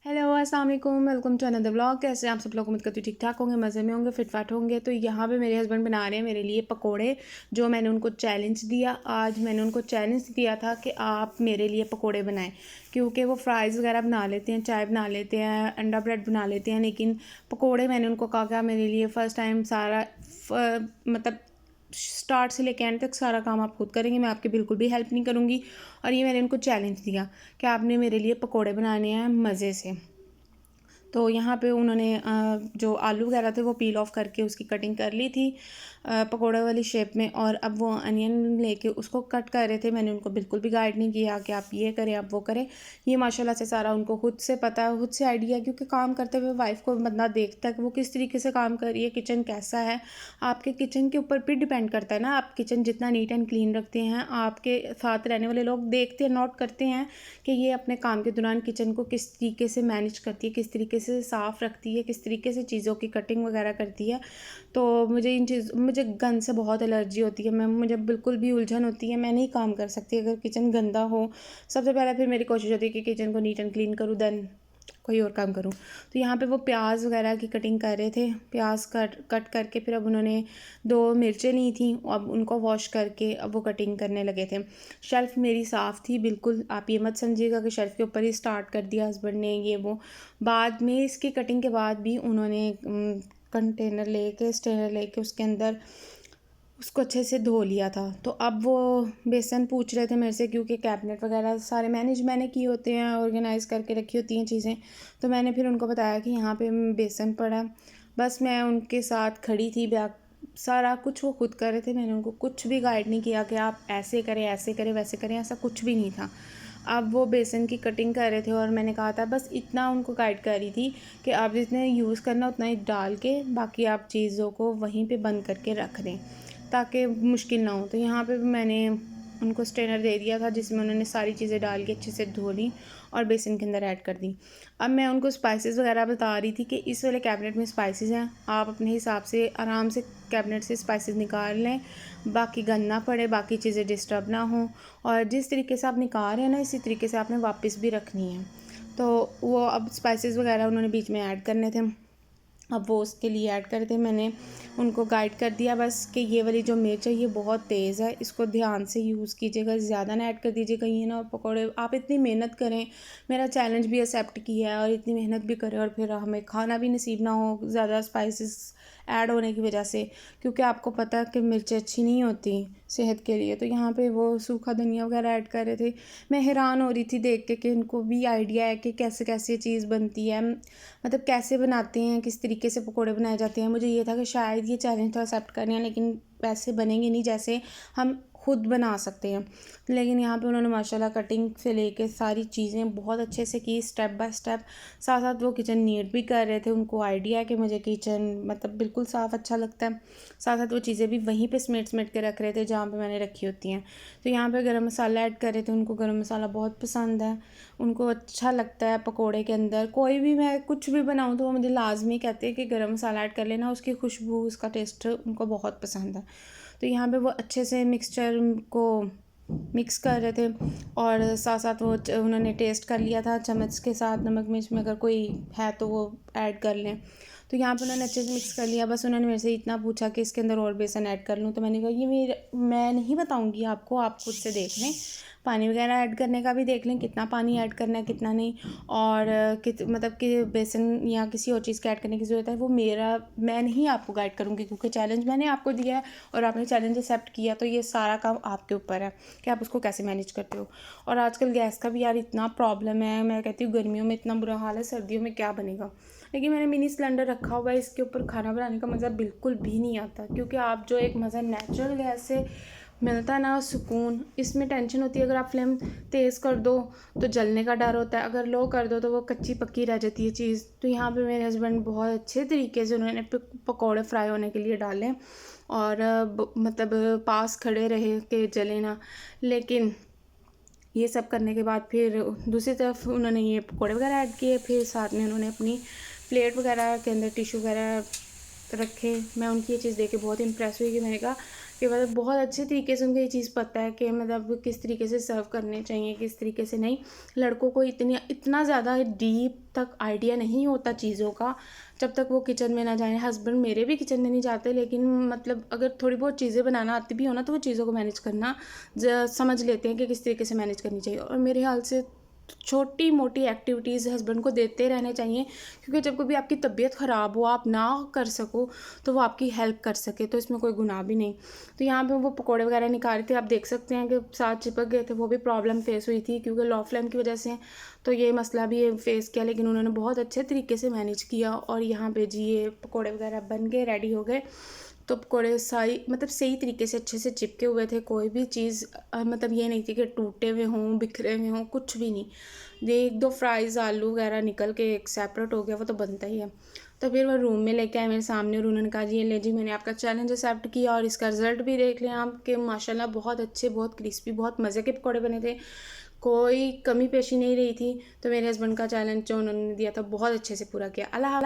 Hello अस्सलाम वालेकुम, welcome to another vlog. कैसे आप सब लोग? उम्मीद करती हूँ ठीक ठाक होंगे, मज़े में होंगे, फिटफाट होंगे। तो यहाँ पे मेरे हस्बैंड बना रहे हैं मेरे लिए पकोड़े। जो मैंने उनको चैलेंज दिया, आज मैंने उनको चैलेंज दिया था कि आप मेरे लिए पकोड़े बनाएं, क्योंकि वो फ्राइज़ वगैरह बना लेते हैं, चाय बना लेते हैं, अंडा ब्रेड बना लेते हैं, लेकिन पकोड़े मैंने उनको कहा कि आप मेरे लिए फ़र्स्ट टाइम सारा मतलब स्टार्ट से लेकर एंड तक सारा काम आप खुद करेंगे, मैं आपकी बिल्कुल भी हेल्प नहीं करूँगी। और ये मैंने उनको चैलेंज दिया कि आपने मेरे लिए पकोड़े बनाने हैं मज़े से। तो यहाँ पे उन्होंने जो आलू वगैरह थे वो पील ऑफ करके उसकी कटिंग कर ली थी पकोड़े वाली शेप में, और अब वो अनियन लेके उसको कट कर रहे थे। मैंने उनको बिल्कुल भी गाइड नहीं किया कि आप ये करें, आप वो करें। ये माशाल्लाह से सारा उनको खुद से पता है, खुद से आइडिया, क्योंकि काम करते हुए वाइफ को बंदा देखता है कि वो किस तरीके से काम कर रही है, किचन कैसा है। आपके किचन के ऊपर भी डिपेंड करता है ना, आप किचन जितना नीट एंड क्लीन रखते हैं, आपके साथ रहने वाले लोग देखते हैं, नोट करते हैं कि ये अपने काम के दौरान किचन को किस तरीके से मैनेज करती है, किस तरीके से साफ़ रखती है, किस तरीके से चीज़ों की कटिंग वगैरह करती है। तो मुझे गंद से बहुत एलर्जी होती है, मुझे बिल्कुल भी उलझन होती है, मैं नहीं काम कर सकती अगर किचन गंदा हो। सबसे पहले फिर मेरी कोशिश होती है कि किचन को नीट एंड क्लीन करूँ, देन कोई और काम करूँ। तो यहाँ पे वो प्याज वगैरह की कटिंग कर रहे थे, प्याज कट करके फिर अब उन्होंने 2 मिर्चें ली थी, अब उनको वॉश करके अब वो कटिंग करने लगे थे। शेल्फ़ मेरी साफ़ थी बिल्कुल, आप ये मत समझिएगा कि शेल्फ़ के ऊपर ही स्टार्ट कर दिया हस्बैंड ने ये वो। बाद में इसकी कटिंग के बाद भी उन्होंने स्टेनर लेके उसके अंदर उसको अच्छे से धो लिया था। तो अब वो बेसन पूछ रहे थे मेरे से, क्योंकि कैबिनेट वगैरह सारे मैंने किए होते हैं, ऑर्गेनाइज़ करके रखी होती हैं चीज़ें। तो मैंने फिर उनको बताया कि यहाँ पे बेसन पड़ा है। बस मैं उनके साथ खड़ी थी, सारा कुछ वो खुद कर रहे थे। मैंने उनको कुछ भी गाइड नहीं किया कि आप ऐसे करें, वैसे करें, ऐसा कुछ भी नहीं था। अब वो बेसन की कटिंग कर रहे थे और मैंने कहा था, बस इतना उनको गाइड कर रही थी कि आप जितने यूज़ करना उतना ही डाल के, बाकी आप चीज़ों को वहीं पे बंद करके रख दें ताकि मुश्किल ना हो। तो यहाँ पे मैंने उनको स्ट्रेनर दे दिया था जिसमें उन्होंने सारी चीज़ें डाल के अच्छे से धो ली और बेसन के अंदर ऐड कर दी। अब मैं उनको स्पाइसेस वगैरह बता रही थी कि इस वाले कैबिनेट में स्पाइसेस हैं, आप अपने हिसाब से आराम से कैबिनेट से स्पाइसेस निकाल लें, बाकी गंद ना पड़े, बाकी चीज़ें डिस्टर्ब ना हो। और जिस तरीके से आप निकाल रहे हैं ना, इसी तरीके से आपने वापस भी रखनी है। तो वो अब स्पाइसेस वगैरह उन्होंने बीच में ऐड करने थे, अब वो उसके लिए ऐड कर थे। मैंने उनको गाइड कर दिया बस कि ये वाली जो मिर्च है ये बहुत तेज़ है, इसको ध्यान से यूज़ कीजिएगा, ज़्यादा ना ऐड कर दीजिएगा। ये ना पकौड़े आप इतनी मेहनत करें, मेरा चैलेंज भी एक्सेप्ट किया है और इतनी मेहनत भी करें और फिर हमें खाना भी नसीब ना हो ज़्यादा स्पाइसेस ऐड होने की वजह से, क्योंकि आपको पता है कि मिर्चें अच्छी नहीं होती सेहत के लिए। तो यहाँ पे वो सूखा धनिया वगैरह ऐड कर रहे थे। मैं हैरान हो रही थी देख के कि उनको भी आइडिया है कि कैसे कैसे चीज़ बनती है, मतलब कैसे बनाते हैं, किस तरीके से पकोड़े बनाए जाते हैं। मुझे ये था कि शायद ये चैलेंज तो एक्सेप्ट करने हैं, लेकिन वैसे बनेंगे नहीं जैसे हम खुद बना सकते हैं। लेकिन यहाँ पे उन्होंने माशाल्लाह कटिंग से लेके सारी चीज़ें बहुत अच्छे से की, स्टेप बाय स्टेप। साथ साथ वो किचन नीट भी कर रहे थे, उनको आइडिया है कि मुझे किचन मतलब बिल्कुल साफ़ अच्छा लगता है। साथ साथ वो चीज़ें भी वहीं पे समेट के रख रहे थे जहाँ पे मैंने रखी होती हैं। तो यहाँ पे गरम मसाला ऐड कर रहे थे, उनको गरम मसाला बहुत पसंद है, उनको अच्छा लगता है पकोड़े के अंदर। कोई भी मैं कुछ भी बनाऊँ तो वो मुझे लाजमी कहते हैं कि गरम मसाला ऐड कर लेना, उसकी खुशबू, उसका टेस्ट उनको बहुत पसंद है। तो यहाँ पे वो अच्छे से मिक्सचर को मिक्स कर रहे थे और साथ साथ वो उन्होंने टेस्ट कर लिया था चम्मच के साथ, नमक मिर्च में अगर कोई है तो वो ऐड कर लें। तो यहाँ पे उन्होंने अच्छे से मिक्स कर लिया। बस उन्होंने मेरे से इतना पूछा कि इसके अंदर और बेसन ऐड कर लूँ, तो मैंने कहा ये मैं नहीं बताऊँगी आपको, आप खुद से देख लें। पानी वगैरह ऐड करने का भी देख लें, कितना पानी ऐड करना है कितना नहीं, और मतलब कि बेसन या किसी और चीज़ का ऐड करने की ज़रूरत है वो मैं नहीं आपको गाइड करूँगी, क्योंकि चैलेंज मैंने आपको दिया है और आपने चैलेंज एक्सेप्ट किया, तो ये सारा काम आपके ऊपर है कि आप उसको कैसे मैनेज करते हो। और आजकल गैस का भी यार इतना प्रॉब्लम है, मैं कहती हूँ गर्मियों में इतना बुरा हाल है, सर्दियों में क्या बनेगा। लेकिन मैंने मिनी सिलेंडर रखा हुआ है, इसके ऊपर खाना बनाने का मज़ा बिल्कुल भी नहीं आता, क्योंकि आप जो एक मज़ा नेचुरल गैस से मिलता है ना सुकून, इसमें टेंशन होती है अगर आप फ्लेम तेज़ कर दो तो जलने का डर होता है, अगर लो कर दो तो वो कच्ची पक्की रह जाती है चीज़। तो यहाँ पे मेरे हस्बैंड बहुत अच्छे तरीके से उन्होंने पकौड़े फ्राई होने के लिए डाले और मतलब पास खड़े रहे कि जले ना। लेकिन ये सब करने के बाद फिर दूसरी तरफ उन्होंने ये पकौड़े वगैरह ऐड किए, फिर साथ में उन्होंने अपनी प्लेट वगैरह के अंदर टिश्यू वगैरह रखे। मैं उनकी ये चीज़ देख के बहुत इम्प्रेस हुई कि मैंने कहा कि मतलब बहुत अच्छे तरीके से उनको ये चीज़ पता है कि मतलब किस तरीके से सर्व करने चाहिए, किस तरीके से नहीं। लड़कों को इतना ज़्यादा डीप तक आइडिया नहीं होता चीज़ों का, जब तक वो किचन में ना जाएँ। हस्बैंड मेरे भी किचन में नहीं जाते, लेकिन मतलब अगर थोड़ी बहुत चीज़ें बनाना आती भी हो ना, तो वो चीज़ों को मैनेज करना समझ लेते हैं कि किस तरीके से मैनेज करनी चाहिए। और मेरे ख्याल से छोटी मोटी एक्टिविटीज़ हस्बैंड को देते रहने चाहिए, क्योंकि जब कभी आपकी तबीयत ख़राब हो, आप ना कर सको, तो वो आपकी हेल्प कर सके, तो इसमें कोई गुनाह भी नहीं। तो यहाँ पे वो पकोड़े वगैरह निकाल रहे थे, आप देख सकते हैं कि साथ चिपक गए थे। वो भी प्रॉब्लम फेस हुई थी क्योंकि लो फ्लेम की वजह से, तो ये मसला भी फेस किया, लेकिन उन्होंने बहुत अच्छे तरीके से मैनेज किया। और यहाँ पे जी ये पकोड़े वगैरह बन गए, रेडी हो गए। तो पकोड़े सारी मतलब सही तरीके से अच्छे से चिपके हुए थे, कोई भी चीज़ मतलब ये नहीं थी कि टूटे हुए हों, बिखरे हुए हों, कुछ भी नहीं। ये 1-2 फ्राइज़ आलू वगैरह निकल के एक सेपरेट हो गया, वो तो बनता ही है। तो फिर वो रूम में लेके आए मेरे सामने, और उन्होंने कहा जी ये ले जी, मैंने आपका चैलेंज एक्सेप्ट किया और इसका रिज़ल्ट भी देख लें आप कि माशाल्लाह बहुत अच्छे, बहुत क्रिस्पी, बहुत मज़े के पकौड़े बने थे। कोई कमी पेशी नहीं रही थी। तो मेरे हस्बैंड का चैलेंज जो उन्होंने दिया था बहुत अच्छे से पूरा किया। अल्लाह